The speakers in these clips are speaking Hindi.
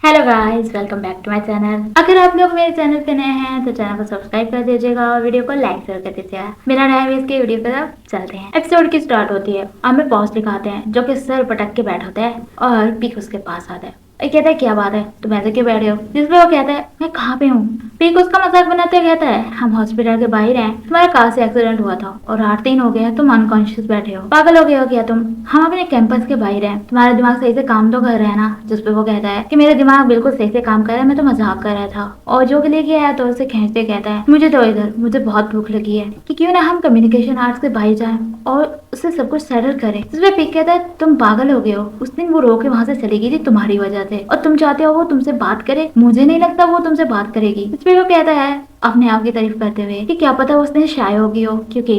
Hello guys, welcome back to my channel. अगर आप लोग मेरे चैनल पे नए हैं तो चैनल को सब्सक्राइब कर दीजिएगा और वीडियो को लाइक जरूर कर दीजिएगा। बिना टाइम वेस्ट के वीडियो की तरफ चलते हैं। एपिसोड की स्टार्ट होती है। हमें बॉस दिखाते हैं जो कि सर पटक के बैठ होता है और पीक उसके पास आता है। कहता है क्या बात है, तुम ऐसे क्यों बैठे हो? जिसपे वो कहता है मैं कहाँ पे हूँ। पीक उसका मजाक बनाते हुए कहता है हम हॉस्पिटल के बाहर हैं, तुम्हारा कार से एक्सीडेंट हुआ था और 8 दिन हो गए तुम अनकॉन्शियस बैठे हो। पागल हो गए हो क्या तुम? हम अपने कैंपस के बाहर हैं, तुम्हारा दिमाग सही से काम तो कर रहा है ना? जिसपे वो कहता है कि मेरा दिमाग बिल्कुल सही से काम कर रहा है, मैं तो मजाक कर रहा था। और जो के लिए किया है तो उसे खींचते कहता है मुझे तो इधर, मुझे बहुत भूख लगी है कि क्यों ना हम कम्युनिकेशन आर्ट्स के बाहर जाएं और उससे सब कुछ सेटल करें। जिसपे पिक कहता है तुम पागल हो गए हो, उस दिन वो रो के वहाँ से चली गई थी तुम्हारी वजह से और तुम चाहते हो वो तुमसे बात करे? मुझे नहीं लगता वो तुमसे बात करेगी। जिसपे वो कहता है अपने आप की तारीफ करते हुए कि क्या पता उसने शाय होगी हो, क्योंकि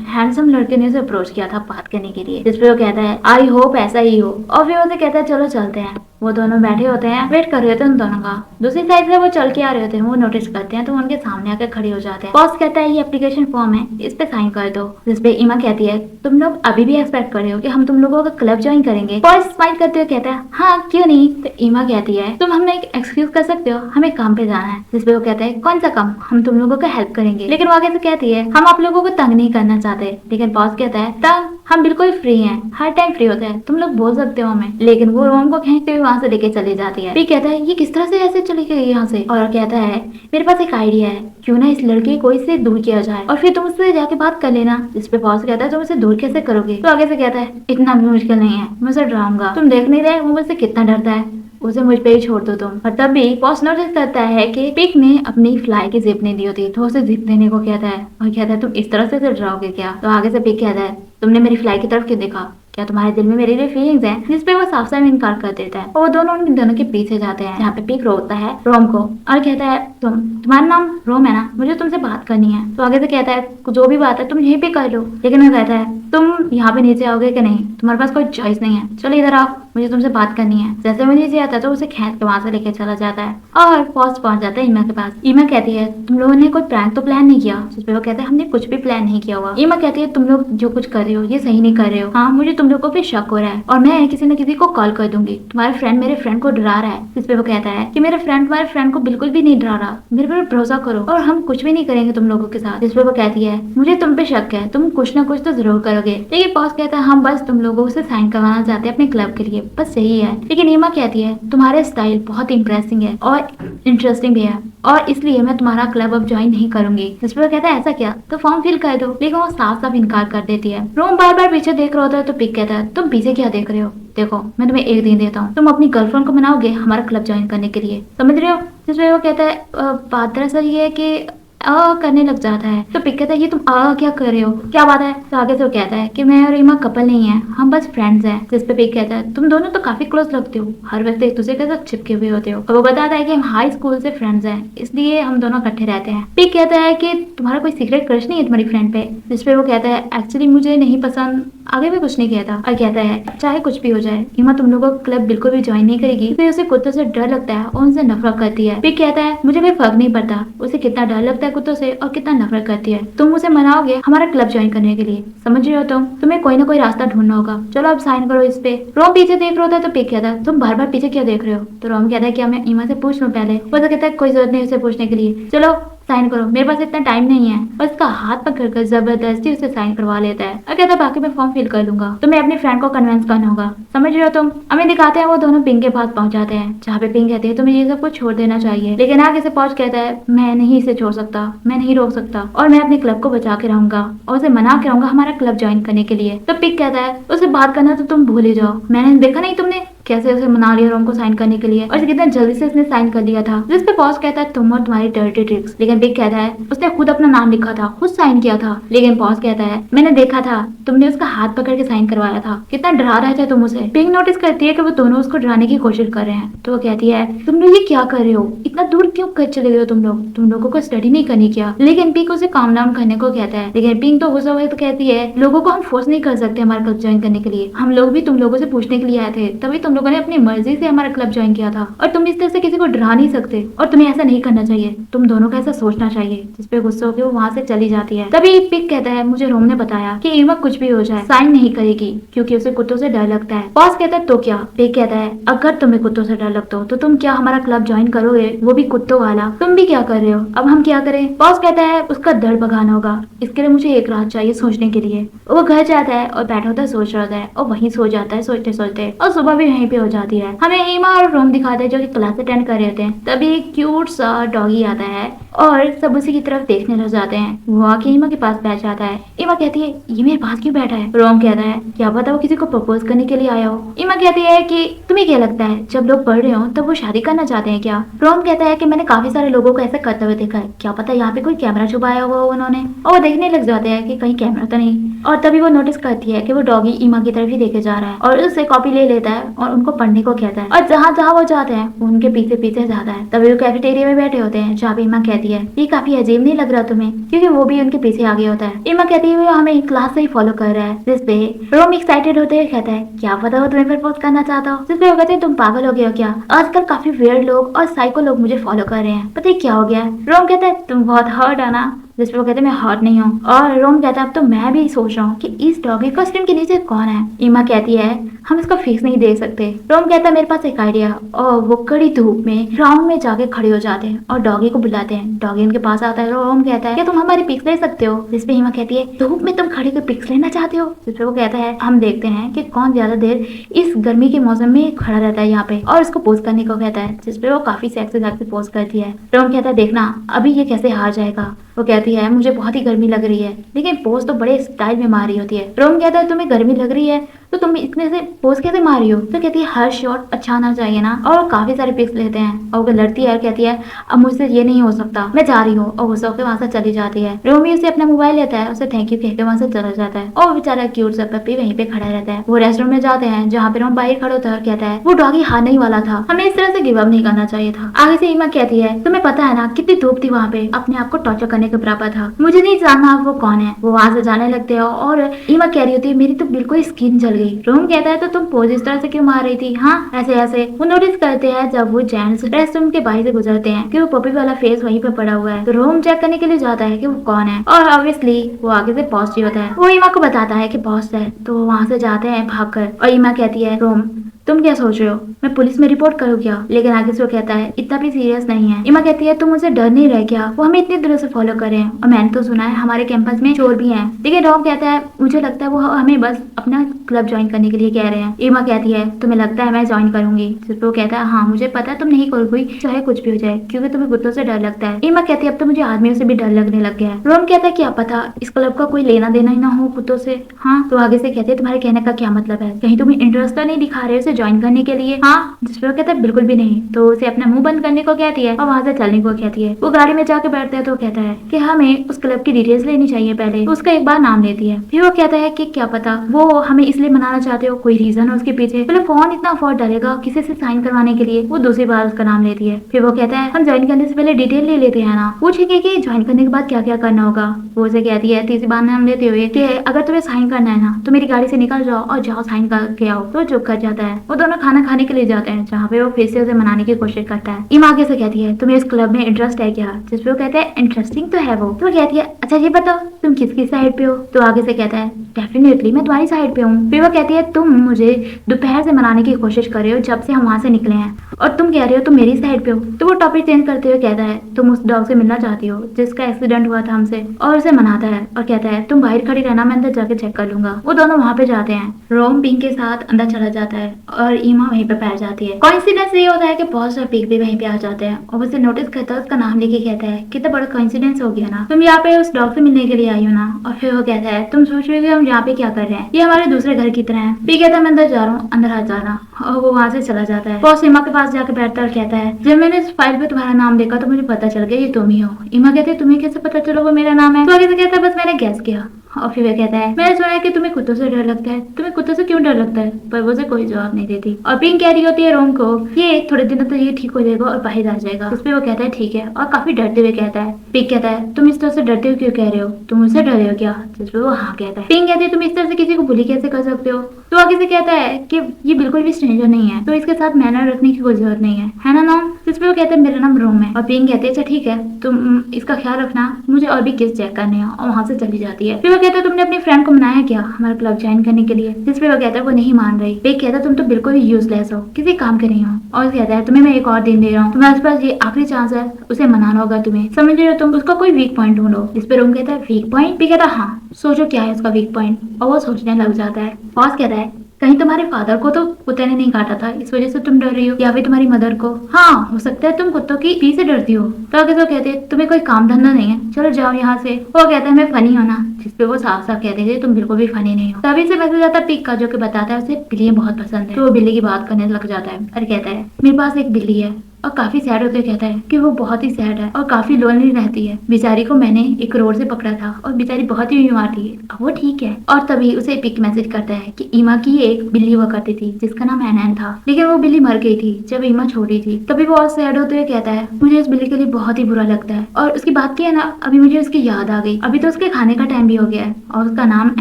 हैंडसम लड़के ने उसे अप्रोच किया था बात करने के लिए। जिसपे वो कहता है आई होप ऐसा ही हो और फिर उसे कहता है चलो चलते हैं। वो दोनों बैठे होते हैं, वेट कर रहे होते हैं उन दोनों का। दूसरी साइड से वो चल के आ रहे होते हैं, वो नोटिस करते हैं तो उनके सामने आकर खड़े हो जाते हैं। बॉस कहता है ये एप्लीकेशन फॉर्म है, इस पे साइन कर दो। जिसपे ईमा कहती है तुम लोग अभी भी एक्सपेक्ट कर रहे हो कि हम तुम लोगों का क्लब ज्वाइन करेंगे? बॉस स्माइल करते हुए कहता है हाँ क्यों नहीं। तो ईमा कहती है तुम हमें एक एक्सक्यूज कर सकते हो, हमें काम पे जाना है। जिसपे वो कहता है कौन सा काम? हम तुम लोगों का हेल्प करेंगे। लेकिन वो आगे से कहती है हम आप लोगों को तंग नहीं करना चाहते। लेकिन बॉस कहता है तंग? हम बिल्कुल फ्री हैं, हर टाइम फ्री होते हैं, तुम लोग बोल सकते हो हमें। लेकिन वो रोम को खींचते हुए वहाँ से लेके चली जाती है। फिर कहता है ये किस तरह से ऐसे चली गई यहाँ से? और कहता है मेरे पास एक आइडिया है, क्यों ना इस लड़के को इससे दूर किया जाए और फिर तुम उससे जाके बात कर लेना। जिसपे बॉस कहता है तुम उसे दूर कैसे करोगे? तो आगे से कहता है इतना भी मुश्किल नहीं है, मैं उसे डराऊंगा। तुम देख नहीं रहे वो मुझसे कितना डरता है, उसे मुझ पे ही छोड़ दो तुम। और तब भी बॉस नोटिस करता है कि पिक ने अपनी फ्लाई की जिप नहीं दी होती, तो उसे जिप देने को कहता है और कहता है तुम इस तरह से डराओगे क्या? तो आगे से पिक कहता है तुमने मेरी फ्लाई की तरफ क्यों देखा? क्या तुम्हारे दिल में मेरे लिए फीलिंग्स हैं? जिसपे वो साफ साफ इनकार कर देता है और वो दोनों उन दोनों के पीछे जाते हैं, जहाँ पे पिक रोकता है रोम को और कहता है तुम्हारा नाम रोम है ना, मुझे तुमसे बात करनी है। तो आगे से कहता है जो भी बात है तुम यहीं पे कर लो। लेकिन वो कहता है तुम यहाँ पे नीचे आओगे कि नहीं? तुम्हारे पास कोई चॉइस नहीं है, चलो इधर आओ, मुझे तुमसे बात करनी है। जैसे वो नीचे आता है तो उसे खींच के वहां से लेके चला जाता है और बॉस पहुंच जाता है ईमा के पास। ईमा कहती है तुम लोगों ने कोई प्रैंक तो प्लान नहीं किया? जिसपे वो कहता है हमने कुछ भी प्लान नहीं किया हुआ। ईमा कहती है तुम लोग जो कुछ कर रहे हो ये सही नहीं कर रहे हो। हाँ मुझे तुम लोगों पे शक हो रहा है और मैं किसी न किसी को कॉल कर दूंगी। तुम्हारा फ्रेंड मेरे फ्रेंड को डरा रहा है। जिसपे वो कहता है कि मेरा फ्रेंड तुम्हारे फ्रेंड को बिल्कुल भी नहीं डरा रहा, मेरे पर भरोसा करो और हम कुछ भी नहीं करेंगे तुम लोगों के साथ। जिसपे वो कहती है मुझे तुम पे शक है, तुम कुछ ना कुछ तो जरूर करोगे। लेकिन बॉस कहता है हम बस तुम लोगों से साइन करवाना चाहते हैं अपने क्लब के लिए, बस यही है। लेकिन ईमा कहती है तुम्हारा स्टाइल बहुत इंप्रेसिंग है और इंटरेस्टिंग भी है और इसलिए मैं तुम्हारा क्लब अब ज्वाइन नहीं करूंगी। जिसपे वो कहता है ऐसा क्या? तो फॉर्म फिल कर दो। लेकिन वो साफ साफ इनकार कर देती है। रोम बार बार पीछे देख रहा होता है तो पिक कहता है तुम पीछे क्या देख रहे हो? देखो मैं तुम्हें एक दिन देता हूँ, तुम अपनी गर्लफ्रेंड को मनाओगे हमारा क्लब ज्वाइन करने के लिए, समझ रहे हो? जिसपे वो कहता है बात दरअसल ये है कि करने लग जाता है। तो पिक कहता है ये तुम क्या कर रहे हो, क्या बात है? तो आगे से वो कहता है कि मैं और ईमा कपल नहीं है, हम बस फ्रेंड्स हैं। जिसपे पिक कहता है तुम दोनों तो काफी क्लोज लगते हो, हर वक्त एक दूसरे के साथ चिपके हुए होते हो। और वो बताता है कि हम हाई स्कूल से फ्रेंड्स हैं, इसलिए हम दोनों इकट्ठे रहते हैं। पिक कहता है कि तुम्हारा कोई सीक्रेट क्रश नहीं है तुम्हारी फ्रेंड पे? जिसपे वो कहता है एक्चुअली मुझे नहीं पसंद, आगे भी कुछ नहीं कहता और कहता है चाहे कुछ भी हो जाए ईमा तुम लोगों का क्लब बिल्कुल भी ज्वाइन नहीं करेगी। फिर उसे कुत्तों से डर लगता है और उनसे नफरत करती है। पिक कहता है मुझे कोई फर्क नहीं पड़ता उसे कितना डर लगता है कुत्तों से और कितना नफरत करती है, तुम उसे मनाओगे हमारा क्लब ज्वाइन करने के लिए, समझ रहे हो? तुम्हें कोई ना कोई रास्ता ढूंढना होगा, चलो अब साइन करो इस पे। रोम पीछे देख रहा होता है तो पिक कहता है तुम बार बार पीछे क्यों देख रहे हो? तो रोम कहता है कि मैं ईमा से पूछ लूं पहले। वो तो कहता है कोई जरूरत नहीं उसे पूछने के लिए, चलो साइन करो, मेरे पास इतना टाइम नहीं है। और उसका हाथ पकड़कर जबरदस्ती उसे साइन करवा लेता है और कहता है बाकी मैं फॉर्म फिल कर लूंगा, तुम्हें अपने फ्रेंड को कन्विंस करना होगा, समझ रहे हो तुम? हमें दिखाते हैं वो दोनों पिंक के पास पहुंच जाते हैं, जहाँ पे पिंक कहती है तुम्हें ये सब कुछ छोड़ देना चाहिए। लेकिन आगे से पहुंच कहता है मैं नहीं इसे छोड़ सकता, मैं नहीं रोक सकता और मैं अपने क्लब को बचा के रहूंगा और उसे मना के रहूंगा हमारा क्लब ज्वाइन करने के लिए। तो पिक कहता है उसे बात करना तो तुम भूल ही जाओ, मैंने देखा नहीं तुमने कैसे उसे मना लिया रोम को साइन करने के लिए और कितना जल्दी से उसने साइन कर लिया था। जिसपे बॉस कहता है तुम और तुम्हारी डर्टी ट्रिक्स। लेकिन पिक कहता है उसने खुद अपना नाम लिखा था, खुद साइन किया था। लेकिन बॉस कहता है मैंने देखा था तुमने उसका हाथ पकड़ के साइन करवाया था, कितना डरा रहे थे तुम उसे। पिक नोटिस करती है कि वो दोनों उसको डराने की कोशिश कर रहे हैं। तो वो कहती है तुम लोग ये क्या कर रहे हो, इतना दूर क्यों कर चले गए हो तुम लोगों को स्टडी नहीं करनी क्या? लेकिन पिक उसे काम डाउन करने को कहता है। लेकिन पिक तो गुस्सा हुए तो कहती है लोगों को हम फोर्स नहीं कर सकते हमारा क्लब ज्वाइन करने के लिए, हम लोग भी तुम लोगों से पूछने के लिए आए थे, तभी तुम लोगों ने अपनी मर्जी से हमारा क्लब ज्वाइन किया था और तुम इस तरह से किसी को डरा नहीं सकते और तुम्हें ऐसा नहीं करना चाहिए, तुम दोनों को ऐसा सोचना चाहिए। जिस पे गुस्सा होकर वो वहाँ से चली जाती है। तभी पिग कहता है मुझे रोम ने बताया कि ईमा कुछ भी हो जाए साइन नहीं करेगी क्योंकि उसे कुत्तों से डर लगता है। बॉस कहता है तो क्या? पिग कहता है अगर तुम्हें कुत्तों से डर लगता हो तो तुम क्या हमारा क्लब ज्वाइन करोगे, वो भी कुत्तों वाला? तुम भी क्या कर रहे हो, अब हम क्या करें? बॉस कहता है उसका दर्द भगाना होगा, इसके लिए मुझे एक रात चाहिए सोचने के लिए। वो घर जाता है और बैठा होता है सोच रहा है और वहीं सो जाता है सोचते सोचते और सुबह भी वहीं पे हो जाती है। हमें ईमा और रोम दिखाते हैं जो कि क्लास अटेंड कर रहे होते हैं। तभी एक क्यूट सा डॉगी आता है और सब उसी की तरफ देखने लग जाते हैं। वो आके ईमा के पास बैठ जाता है। ईमा कहती है ये मेरे पास क्यों बैठा है? रोम कहता है क्या पता वो किसी को प्रपोज करने के लिए आया हो। ईमा कहती है कि तुम्हें क्या लगता है जब लोग पढ़ रहे हो तब वो शादी करना चाहते हैं क्या? रोम कहता है कि मैंने काफी सारे लोगों को ऐसा करते हुए देखा है, क्या पता यहाँ पे कोई कैमरा छुपाया हुआ हो उन्होंने। और वो देखने लग जाते हैं कि कहीं कैमरा तो नहीं। और तभी वो नोटिस करती है कि वो डॉगी ईमा की तरफ ही देखे जा रहा है और उससे कॉपी ले लेता है और उनको पढ़ने को कहता है और जहाँ जहाँ वो जाते हैं वो उनके पीछे पीछे जाता है। तभी वो कैफेटेरिया में बैठे होते हैं जहाँ पे ईमा कहती है ये काफी अजीब नहीं लग रहा तुम्हें, क्योंकि वो भी उनके पीछे आगे होता है। ईमा कहती है वो हमें क्लास से ही फॉलो कर रहा है। जिस पे रोम एक्साइटेड होते हुए कहता है क्या पता वो तुम्हें प्रपोज करना चाहता हो। जिस पे वो कहते हैं तुम पागल हो गए हो क्या, आजकल काफी वियर्ड लोग और साइको लोग मुझे फॉलो कर रहे हैं, पता है क्या हो गया? रोम कहता है तुम बहुत हर्ट है ना। जिस पे वो कहते हैं मैं हर्ट नहीं हूँ। और रोम कहता है अब तो मैं भी सोच रहा हूँ कि इस डॉगी कॉस्ट्यूम के नीचे कौन है। ईमा कहती है हम इसका फेस नहीं देख सकते। रोम कहता है मेरे पास एक आइडिया। और वो कड़ी धूप में ग्राउंड में जाके खड़े हो जाते हैं और डॉगी को बुलाते हैं। डॉगी उनके पास आता है। रोम कहता है क्या तुम हमारी पिक्स ले सकते हो? जिस पे ईमा कहती है धूप में तुम खड़े होकर पिक्स लेना चाहते हो? जिस पे वो कहता है हम देखते हैं कि कौन ज्यादा देर इस गर्मी के मौसम में खड़ा रहता है यहाँ पे, और उसको पोज करने को कहता है। जिस पे वो काफी सेक्सी पोज करती है। रोम कहता है देखना अभी ये कैसे हार जाएगा। वो कहती है मुझे बहुत ही गर्मी लग रही है, लेकिन पोज तो बड़े स्टाइल में मार रही होती है। रोम कहता है तुम्हें गर्मी लग रही है तो तुम इतने से पोज कैसे मार रही हो? तो कहती है हर शॉट अच्छा आना चाहिए ना। और काफी सारे पिक्स लेते हैं और वो लड़ती है और कहती है अब मुझसे ये नहीं हो सकता, मैं जा रही हूँ। और गुस्सा होकर वहां से चली जाती है। रोमी उसे अपना मोबाइल लेता है, उसे थैंक यू कहकर वहां से चला जाता है और बेचारा क्यूट सा पप्पी वहीं पे खड़ा रहता है। वो रेस्टोरेंट में जाते हैं जहाँ पे रोम बाहर खड़ा होता है और कहता है वो डॉगी हारने ही वाला था, हमें इस तरह से गिव अप नहीं करना चाहिए था। आगे से ईमा कहती है तुम्हें पता है ना कितनी धूप थी वहाँ पे, अपने आप को टॉर्चर करने के बराबर था, मुझे नहीं जानना वो कौन है। वो वहां से जाने लगते हैं और ईमा कह रही होती है मेरी तो बिल्कुल स्किन जल गई। रोम कहता है तो तुम पोज इस तरह से क्यों मार रही थी? हाँ ऐसे ऐसे। वो नोटिस करते हैं जब वो जेंट्स रेस्टोरेंट के बाहर से गुजरते हैं कि वो पपी वाला फेस वहीं पे पड़ा हुआ है। तो रोम चेक करने के लिए जाता है कि वो कौन है और ऑब्वियसली वो आगे से बॉस जी होता है। वो ईमा को बताता है कि बॉस है। तो वो वहां से जाते हैं भागकर और ईमा कहती है रोम तुम क्या सोच रहे हो, मैं पुलिस में रिपोर्ट करूँ क्या? लेकिन आगे से वो कहता है इतना भी सीरियस नहीं है। ईमा कहती है तुम मुझे डर नहीं रहे क्या, वो हमें इतनी दूर से फॉलो कर रहे हैं और मैंने तो सुना है हमारे कैंपस में चोर भी हैं। लेकिन रोम कहता है मुझे लगता है वो हमें बस अपना क्लब ज्वाइन करने के लिए कह रहे हैं। ईमा कहती है तुम्हें लगता है मैं ज्वाइन करूंगी? जिस पर वो कहता है हाँ मुझे पता है तुम नहीं करोगी चाहे कुछ भी हो जाए, क्योंकि तुम्हें कुत्तों से डर लगता है। ईमा कहती है अब तो मुझे आदमियों से भी डर लगने लग गया है। रोम कहता है क्या पता इस क्लब का कोई लेना देना ही ना हो कुत्तों से। हाँ तो आगे से कहते हैं तुम्हारे कहने का क्या मतलब है, कहीं तुम्हें इंटरेस्ट तो नहीं दिखा रहे उसे ज्वाइन करने के लिए? हाँ। जिस पर वो कहता है बिल्कुल भी नहीं। तो उसे अपना मुंह बंद करने को कहती है और वहां से चलने को कहती है। वो गाड़ी में जाके बैठते हैं तो कहता है कि हमें उस क्लब की डिटेल्स लेनी चाहिए पहले। तो उसका एक बार नाम लेती है। फिर वो कहता है कि क्या पता वो हमें इसलिए मनाना चाहते हो, कोई रीजन हो उसके पीछे, मतलब कौन इतना अफोर्ड डालेगा किसी से साइन करवाने के लिए। वो दूसरी बार उसका नाम लेती है। फिर वो कहता है हम ज्वाइन करने से पहले डिटेल ले लेते हैं ना, पूछेंगे कि ज्वाइन करने के बाद क्या क्या करना होगा। वो उसे कहती है तीसरी बार नाम लेते हुए कि अगर तुम्हें साइन करना है ना तो मेरी गाड़ी से निकल जाओ और जाओ साइन करके आओ। तो चुप कर जाता है। वो दोनों खाना खाने के लिए जाते हैं जहाँ पे वो फिर से उसे मनाने की कोशिश करता है। ईमा आगे से कहती है तुम्हें इस क्लब में इंटरेस्ट है क्या? जिस पे वो कहता है इंटरेस्टिंग तो है वो। तो कहती है अच्छा ये बताओ तुम किसकी साइड पे हो? तो आगे से कहता है डेफिनेटली मैं तुम्हारी साइड पे हूँ। फिर वो कहती है तुम मुझे दोपहर से मनाने की कोशिश कर रहे हो जब से हम वहाँ से निकले हैं, और तुम कह रहे हो तुम मेरी साइड पे हो। तो वो टॉपिक चेंज करते हुए कहता है तुम उस डॉग से मिलना चाहती हो जिसका एक्सीडेंट हुआ था हमसे, और उसे मनाता है और कहता है तुम बाहर खड़ी रहना, मैं अंदर जाके चेक कर लूंगा। वो दोनों वहाँ पे जाते हैं। रोम पिंक के साथ अंदर चला जाता है और ईमा वहीं पे बैठ जाती है। कोइंसिडेंस ये होता है कि बहुत सारे पिग भी वहीं पे आ जाते हैं और उसे नोटिस करता है, उसका नाम लेके कहता है कितना बड़ा कोइंसिडेंस हो गया ना, तुम यहाँ पे उस डॉग से मिलने के लिए आई हो ना। और फिर वो कहता है तुम सोच रहे हो हम यहाँ पे क्या कर रहे हैं, ये हमारे दूसरे घर की तरह है। पिग कहता है मैं अंदर जा रहा हूँ, अंदर आ जाना। और वो वहाँ से चला जाता है। बॉस ईमा के पास जाकर बैठता है और कहता है जब मैंने इस फाइल पे तुम्हारा नाम देखा तो मुझे पता चल गया ये तुम ही हो। ईमा कहते है तुम्हें कैसे पता चला वो मेरा नाम है? तो आगे से कहता है बस मैंने गैस किया। और फिर वह कहता है मैंने सुना है कि तुम्हें कुत्तों से डर लगता है, तुम्हें कुत्तों से क्यों डर लगता है? पर वो उसे कोई जवाब नहीं देती। और पिंक कह रही होती है रोम को ये थोड़े दिनों तक ये ठीक हो जाएगा और बाहर आ जाएगा। उस पर वो कहता है ठीक है, और काफी डरते हुए कहता है पिंक कहता है तुम इस तरह से डरते हो क्यों कह रहे हो, तुम मुझसे डरे हो क्या? जिस पे वो हाँ कहता है। पिंक कहती है तुम इस तरह से किसी को बुली कैसे कर सकते हो? तो आगे से कहता है कि ये बिल्कुल भी स्ट्रेंजर नहीं है, तो इसके साथ मैनर रखने की कोई जरूरत नहीं है ना नाम? जिस पे वो कहते हैं मेरा नाम रोम है। और पिंक कहते हैं अच्छा ठीक है, तुम इसका ख्याल रखना, मुझे और भी केस चेक करने हैं। और वहाँ से चली जाती है। फिर वो कहता है तुमने अपनी फ्रेंड को मनाया क्या हमारा क्लब ज्वाइन करने के लिए? जिस पे वो कहता है वो नहीं मान रही। पिंक कहता है तुम तो बिल्कुल ही यूजलेस हो, किसी काम के नहीं हो। और कहता है तुम्हें मैं एक और दिन दे रहा हूँ, तुम्हारे पास ये आखिरी चांस है, उसे मनाना होगा तुम्हें, समझ रहे हो? तुम उसका कोई वीक पॉइंट ढूंढो। जिस पे रोम कहता है वीक पॉइंट? पिंक कहता है हाँ, सोचो क्या है उसका वीक पॉइंट। और वो सोचने लग जाता है। बॉस कहता है कहीं तुम्हारे फादर को तो कुत्ते ने नहीं काटा था, इस वजह से तुम डर रही हो, या फिर तुम्हारी मदर को? हाँ हो सकता है तुम कुत्तों की पी से डरती हो। तो आगे तो कहते हैं तुम्हें कोई काम धंधा नहीं है, चलो जाओ यहाँ से। वो कहता है मैं फनी हूँ ना? जिस पे वो साफ साफ कहते हैं तुम बिल्कुल भी फनी नहीं हो। तभी से मैसेज आता है पिक का, जो कि बताता है उसे बिल्लियां बहुत पसंद है। तो वो बिल्ली की बात करने लग जाता है और कहता है मेरे पास एक बिल्ली है, और काफी सैड होते कहता है कि वो बहुत ही सैड है और काफी लोनली रहती है। बेचारी को मैंने एक रोड से पकड़ा था और बेचारी बहुत ही बीमार थी, अब वो ठीक है। और तभी उसे पिक मैसेज करता है कि ईमा की एक बिल्ली हुआ करती थी जिसका नाम एनैन था, लेकिन वो बिल्ली मर गई थी जब ईमा छोटी थी। तभी वो और सैड होते हुए कहता है मुझे इस बिल्ली के लिए बहुत ही बुरा लगता है। और उसकी बात की है ना, अभी मुझे उसकी याद आ गई, अभी तो उसके खाने का टाइम भी हो गया है और उसका नाम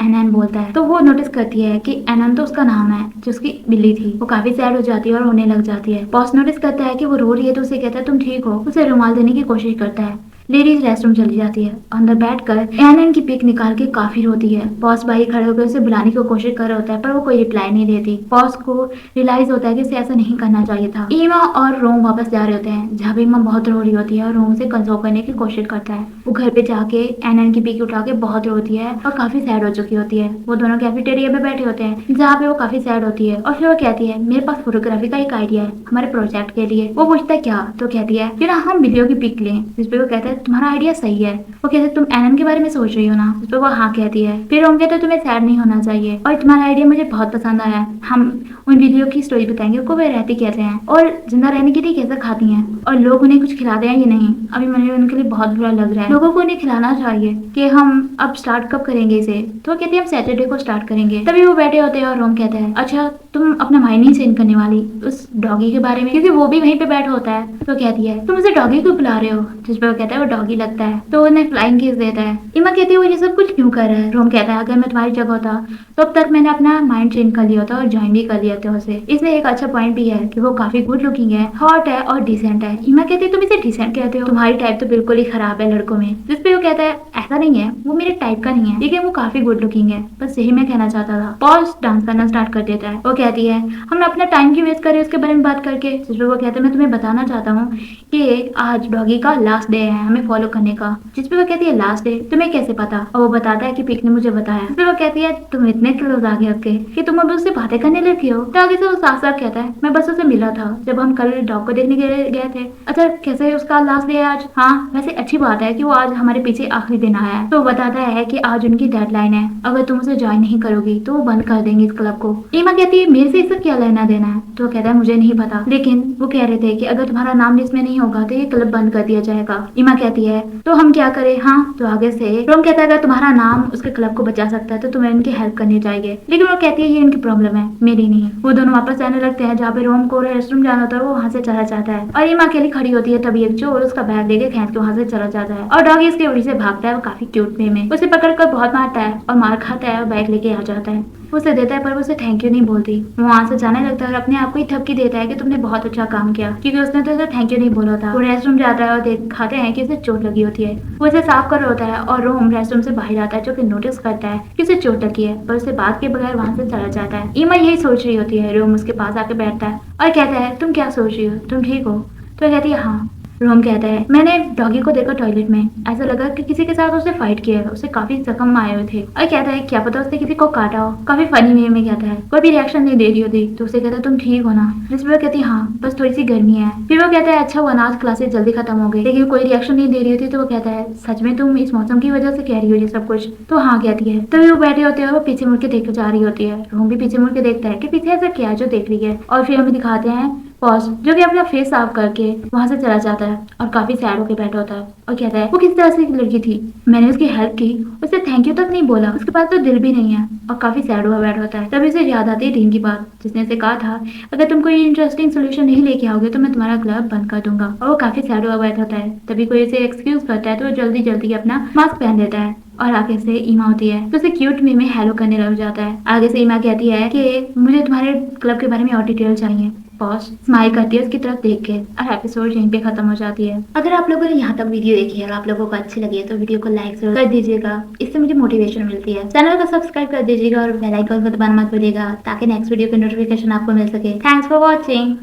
एनैन बोलता है। तो वो नोटिस करती है कि एनैन तो उसका नाम है जो उसकी बिल्ली थी। वो काफी सैड हो जाती है और रोने लग जाती है। बॉस नोटिस करता है कि वो रो रही है तो उसे कहता है तुम ठीक हो? उसे रुमाल देने की कोशिश करता है। लेडीज रेस्टरूम चली जाती है। अंदर बैठकर एनन की पिक निकाल के काफी रोती है। बॉस भाई खड़े होकर उसे बुलाने की कोशिश कर रहा होता है पर वो कोई रिप्लाई नहीं देती। बॉस को रियलाइज होता है कि उसे ऐसा नहीं करना चाहिए था। ईमा और रोम वापस जा रहे होते हैं, जहाँ पे ईमा बहुत रो रही होती है और रोम से कंसोल करने की कोशिश करता है। वो घर पे जाके एनन की पिक उठा के बहुत रोती है और काफी सैड हो चुकी होती है। वो दोनों कैफेटेरिया में बैठे होते हैं जहाँ पे वो काफी सैड होती है। और फिर वो कहती है मेरे पास फोटोग्राफी का एक आइडिया है हमारे प्रोजेक्ट के लिए। वो पूछता है क्या? तो कहती है कि ना हम बिल्लियों की पिक लें। जिसपे वो कहता है तुम्हारा आइडिया सही है। वो कहते तुम एनन के बारे में सोच रही हो ना? जिसपे वो हाँ कहती है। फिर हम कहते तुम्हें सैड नहीं होना चाहिए और तुम्हारा आइडिया मुझे बहुत पसंद आया। हम उन बिल्लियों की स्टोरी बताएंगे को वे रहती कैसे हैं और जिंदा रहने के लिए कैसे खाती हैं और लोग उन्हें कुछ खिलाते हैं या नहीं। अभी मुझे उनके लिए बहुत बुरा लग रहा है, लोगों को उन्हें खिलाना चाहिए। कि हम अब स्टार्ट कब करेंगे इसे? तो कहती है हम सैटरडे को स्टार्ट करेंगे। तभी वो बैठे होते हैं और रोम कहता है अच्छा तुम अपना माइंड नहीं चेंज करने वाली उस डॉगी के बारे में, क्योंकि वो भी वहीं पे बैठा होता है। तो कहती है तुम उसे डॉगी क्यों बुला रहे हो? जिसपे वो कहता है वो डॉगी लगता है। तो उन्हें फ्लाइंग किस देता है। इमा कहती है वो ये सब कुछ क्यों कर रहा है? रोम कहता है अगर मैं तुम्हारी जगह होता तो अब तक मैंने अपना माइंड चेंज कर लिया होता और ज्वाइन भी कर लिया था उसे। इसमें एक अच्छा पॉइंट भी है कि वो काफी गुड लुकिंग है, हॉट है और डिसेंट है। इमा कहती है तुम इसे डिसेंट कहते हो, तुम्हारी टाइप तो बिल्कुल ही खराब है लड़कों में। जिसपे वो कहता है ऐसा नहीं है, वो मेरे टाइप का नहीं है, लेकिन वो काफी गुड लुकिंग है, बस यही मैं कहना चाहता था। पॉज डांस करना स्टार्ट कर देता है। वो कहती है हम अपना टाइम क्यों वेस्ट करें उसके बारे में बात करके। जिसपे वो कहते हैं मैं तुम्हें बताना चाहता हूँ कि आज डॉगी का लास्ट डे है हमें फॉलो करने का। जिसपे वो कहती है लास्ट डे? तुम्हें कैसे पता? और वो बताता है कि पिक ने मुझे बताया। जिसपे वो कहती है तुम इतने क्लोज आ गए उसके कि तुम अब उससे बातें करने लगी हो। तो आगे से वो साफ साफ कहता है मैं बस उसे मिला था जब हम कल डॉग को देखने गए थे। अच्छा कैसे उसका लास्ट डे है आज? हाँ वैसे अच्छी बात है कि वो आज हमारे पीछे आखिरी दिन आया है। तो बताता है कि आज उनकी डेडलाइन है, अगर तुम उसे ज्वाइन नहीं करोगी तो वो बंद कर देंगे इस क्लब को। ईमा कहती है मेरे से इसका क्या लेना देना है? तो कहता है मुझे नहीं पता, लेकिन वो कह रहे थे कि अगर तुम्हारा नाम लिस्ट में नहीं होगा तो ये क्लब बंद कर दिया जाएगा। ईमा कहती है तो हम क्या करें? हाँ तो आगे से रोम कहता है अगर तुम्हारा नाम उसके क्लब को बचा सकता है तो तुम्हें उनकी हेल्प करनी चाहिए। लेकिन वो कहती है ये उनकी प्रॉब्लम है मेरी नहीं। वो दोनों वापस आने लगते हैं जहाँ पे रोम को रेस्टरूम जाना होता है, वो वहाँ से चला जाता है और ईमा अकेली खड़ी होती है। तभी एक चोर उसका बैग लेके खींच के वहाँ से चला जाता है और डॉगी इसके वजह से भागता है। वो काफी क्यूट वे में उसे पकड़कर बहुत मारता है और मार खाता है और बैग लेके आ जाता है। उसे देता है पर वो उसे थैंक यू नहीं बोलती। वो वहाँ से जाने लगता है और अपने आप को ही थपकी देता है कि तुमने बहुत अच्छा काम किया, क्योंकि उसने तो उसे थैंक यू नहीं बोला था। वो रेस्टरूम जाता है और दिखाते हैं कि उसे चोट लगी होती है। वो उसे साफ कर रहा होता है और रोम रेस्टरूम से बाहर आता है जो कि नोटिस करता है कि उसे चोट लगी है, पर उसे बात के बगैर वहाँ से चला जाता है। ईमा यही सोच रही होती है। रोम उसके पास आके बैठता है और कहता है तुम क्या सोच रही हो, तुम ठीक हो? तो कहती है हाँ। रोम कहता है मैंने डॉगी को देखा टॉयलेट में, ऐसा लगा कि किसी के साथ उसने फाइट किया है, उसे काफी जख्म आए हुए थे। और कहता है क्या पता उसने किसी को काटा हो। काफी फनी वे में कहता है, कोई भी रिएक्शन नहीं दे रही होती। तो उसे कहता है तुम ठीक हो ना? जिसमें वो कहती है हाँ बस थोड़ी सी गर्मी है। फिर वो कहता है अच्छा वो अनाज क्लासेस जल्दी खत्म हो गई, लेकिन कोई रिएक्शन नहीं दे रही होती। तो वो कहता है सच में तुम इस मौसम की वजह से कह रही हो ये सब कुछ? तो हाँ कहती है। तभी वो बैठे होते हैं, वो पीछे मुड़ के देख जा रही होती है। रोम भी पीछे मुड़ के देखता है कि पीछे ऐसा क्या है जो देख रही है। और फिर हमें दिखाते हैं पॉज जो कि अपना फेस साफ करके वहां से चला जाता है और काफी सैड होके बैठा होता है और कहता है वो किस तरह से एक लड़की थी, मैंने उसकी हेल्प की, उसे थैंक यू तक नहीं बोला, उसके पास तो दिल भी नहीं है, और काफी सैड हुआ बैठा होता है। तभी उसे याद आती है टीम की बात जिसने उसे कहा था अगर तुम कोई इंटरेस्टिंग सोल्यूशन नहीं लेके आओगे तो मैं तुम्हारा क्लब बंद कर दूंगा, और वो काफी सैड हुआ बैठा होता है। तभी कोई उसे एक्सक्यूज करता है तो वो जल्दी जल्दी अपना मास्क पहन लेता है और आगे से ईमा होती है तो उसे क्यूट वे में हेलो करने लग जाता है। आगे से ईमा कहती है कि मुझे तुम्हारे क्लब के बारे में और डिटेल चाहिए। पॉज स्माइल करती है उसकी तरफ देख के और एपिसोड यहीं पे खत्म हो जाती है। अगर आप लोगों ने यहाँ तक वीडियो देखी है और आप लोगों को अच्छी लगी है तो वीडियो को लाइक जरूर कर दीजिएगा, इससे मुझे मोटिवेशन मिलती है। चैनल को सब्सक्राइब कर दीजिएगा और बेल आइकन को दबाना मत भूलिएगा ताकि नेक्स्ट वीडियो की नोटिफिकेशन आपको मिल सके। Thanks for watching.